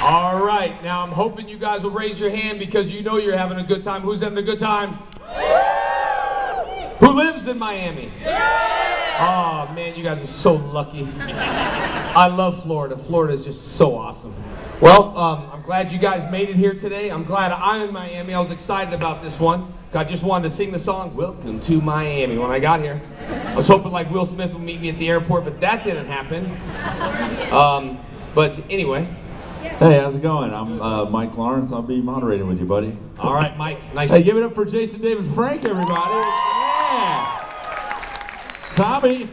All right, now I'm hoping you guys will raise your hand because you know you're having a good time. Who's having a good time? Who lives in Miami? Oh man, you guys are so lucky. I love Florida. Florida is just so awesome. Well, I'm glad you guys made it here today. I'm glad I'm in Miami. I was excited about this one. I just wanted to sing the song, Welcome to Miami, when I got here. I was hoping like Will Smith would meet me at the airport, but that didn't happen. But anyway. Hey, how's it going? I'm Mike Lawrence. I'll be moderating with you, buddy. All right, Mike. Nice. Hey, give it up for Jason David Frank, everybody. Yeah. Tommy,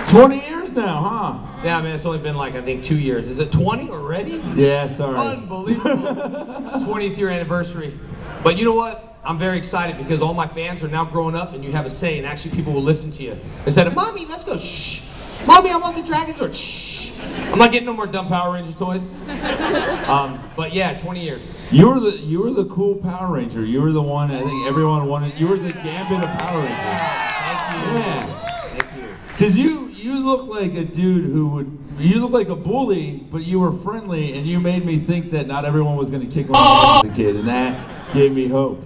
20 years now, huh? Yeah, man, it's only been like, I think 2 years. Is it 20 already? Yeah, sorry. Unbelievable. 20th year anniversary. But you know what? I'm very excited because all my fans are now growing up and you have a say and actually people will listen to you. Instead of, Mommy, let's go, shh. Mommy, I want the Dragon Sword, shh. I'm not getting no more dumb Power Ranger toys. But yeah, 20 years. You were the cool Power Ranger. You were the one I think everyone wanted. You were the Gambit of Power Rangers. Thank you. Yeah. Thank you. Because you look like a dude who would, you look like a bully, but you were friendly, and you made me think that not everyone was going to kick my ass as a kid, and that gave me hope.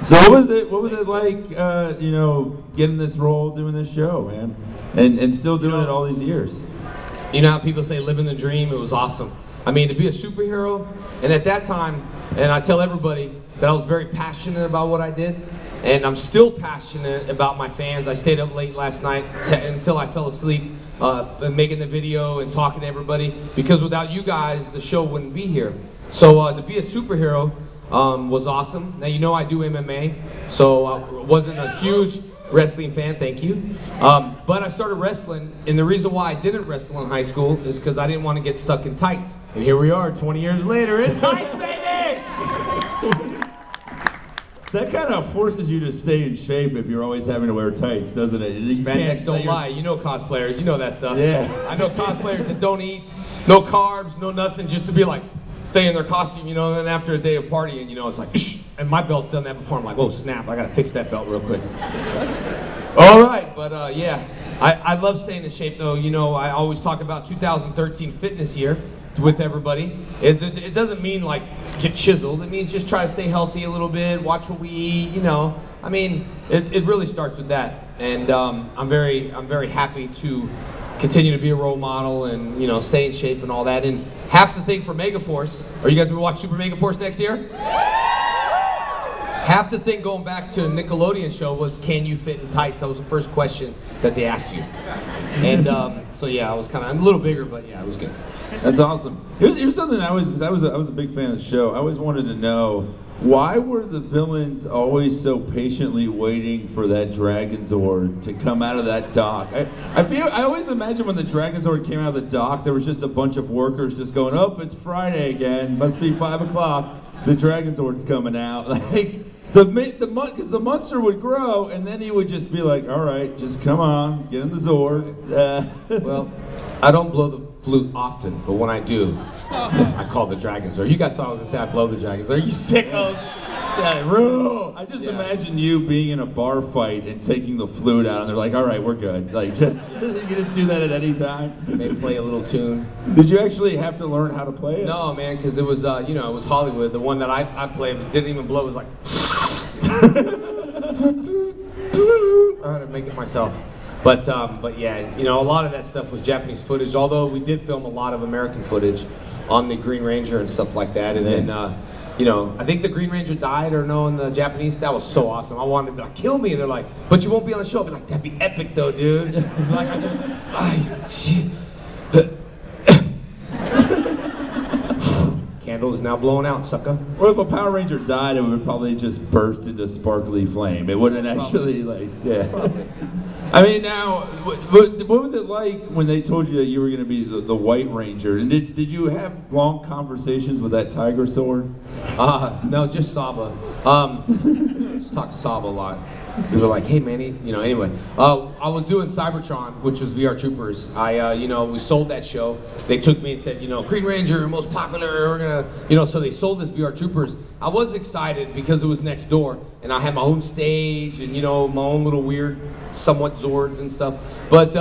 So what was it like, you know, getting this role, doing this show, man, and still doing it all these years? You know how people say living the dream? It was awesome. I mean, to be a superhero, and at that time, and I tell everybody that I was very passionate about what I did, and I'm still passionate about my fans. I stayed up late last night until I fell asleep, making the video and talking to everybody, because without you guys, the show wouldn't be here. So to be a superhero was awesome. Now you know I do MMA, so I wasn't a huge wrestling fan, thank you. But I started wrestling, and the reason why I didn't wrestle in high school is because I didn't want to get stuck in tights. And here we are, 20 years later, in tights, baby! That kind of forces you to stay in shape if you're always having to wear tights, doesn't it? Spandex don't lie. You know cosplayers, you know that stuff. Yeah. I know cosplayers that don't eat, no carbs, no nothing, just to be like, stay in their costume, you know, and then after a day of partying, you know, it's like, shh, and my belt's done that before. I'm like, oh snap, I gotta fix that belt real quick. All right, but yeah, I love staying in shape though. You know, I always talk about 2013 fitness year with everybody. It doesn't mean like get chiseled. It means just try to stay healthy a little bit, watch what we eat, you know. I mean, it really starts with that. And I'm very happy to continue to be a role model and, you know, stay in shape and all that. And half the thing for Megaforce, are you guys gonna watch Super Megaforce next year? Half the thing going back to a Nickelodeon show was, can you fit in tights? That was the first question that they asked you. And so yeah, I'm a little bigger, but yeah, it was good. That's awesome. Here's something because I was a big fan of the show. I always wanted to know, why were the villains always so patiently waiting for that Dragon Zord to come out of that dock? I always imagine when the Dragon Zord came out of the dock, there was just a bunch of workers just going, oh, it's Friday again, must be 5 o'clock, the Dragon Zord's coming out. Like, because the monster would grow, and then he would just be like, all right, just come on, get in the Zord. Well, I don't blow the flute often, but when I do, I call the Dragon Zord. You guys thought I was gonna say I blow the Dragon Zord. Are you sickos? Yeah, I just imagine you being in a bar fight and taking the flute out, and they're like, all right, we're good. Like, just, you can just do that at any time. Maybe play a little tune. Did you actually have to learn how to play it? No, man, because it was, you know, it was Hollywood. The one that I played didn't even blow. It was like, I had to make it myself. But yeah, you know, a lot of that stuff was Japanese footage, although we did film a lot of American footage on the Green Ranger and stuff like that. And then, you know, I think the Green Ranger died or no in the Japanese. That was so awesome. I wanted to be like, kill me. And they're like, but you won't be on the show. I'll be like, that'd be epic though, dude. Like, shit. Candle is now blowing out, sucker. Or if a Power Ranger died, it would probably just burst into sparkly flame. It wouldn't actually, like, yeah. I mean, now, what was it like when they told you that you were going to be the White Ranger? And did you have long conversations with that Tiger Sword? No, just Saba. Just talk to Saba a lot. They were like, hey, Manny, you know, anyway. I was doing Cybertron, which was VR Troopers. You know, we sold that show. They took me and said, you know, Green Ranger, most popular, we're gonna, you know, so they sold this VR Troopers. I was excited because it was next door, and I had my own stage and, you know, my own little weird, somewhat Zords and stuff. But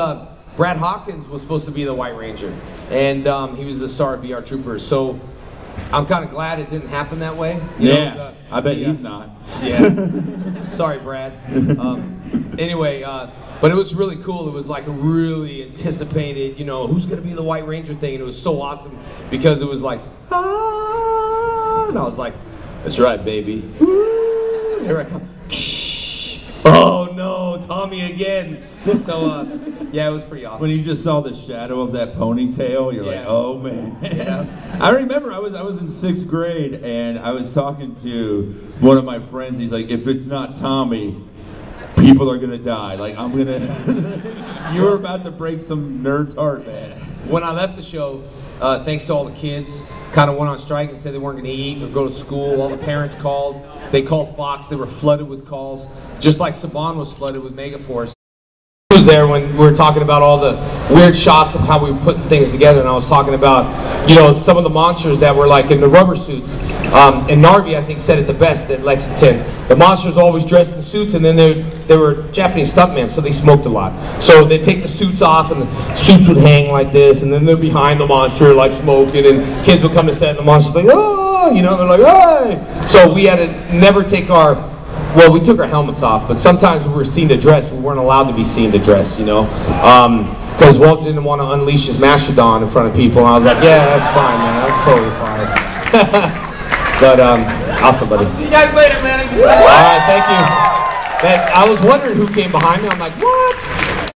Brad Hawkins was supposed to be the White Ranger, and he was the star of VR Troopers. So I'm kind of glad it didn't happen that way. You know, I bet he's not. Yeah. Sorry, Brad. Anyway, but it was really cool. It was like a really anticipated, you know, who's gonna be the White Ranger thing, and it was so awesome because it was like, ah, and I was like, that's right, baby. Woo, here I come. Oh no, Tommy again. So yeah, it was pretty awesome. When you just saw the shadow of that ponytail, you're like, oh man. Yeah. I remember I was in 6th grade and I was talking to one of my friends. He's like, if it's not Tommy, people are gonna die. Like I'm gonna. You were about to break some nerd's heart, man. When I left the show, thanks to all the kids, kind of went on strike and said they weren't going to eat or go to school. All the parents called. They called Fox. They were flooded with calls, just like Saban was flooded with Megaforce. I was there when we were talking about all the weird shots of how we were putting things together, and I was talking about, you know, some of the monsters that were like in the rubber suits. And Narvi, I think, said it the best at Lexington. The monsters always dressed in suits, and then they were Japanese stuntmen, so they smoked a lot. So they'd take the suits off, and the suits would hang like this, and then they're behind the monster, like smoking, and kids would come to set, and the monster's like, oh, you know, they're like, hey! So we had to never take our, well, we took our helmets off, but sometimes when we were seen to dress, we weren't allowed to be seen to dress, you know? Because Walt didn't want to unleash his mastodon in front of people, and I was like, yeah, that's fine, man, that's totally fine. But, awesome, buddy. See you guys later, man. All right, thank you. I was wondering who came behind me. I'm like, what?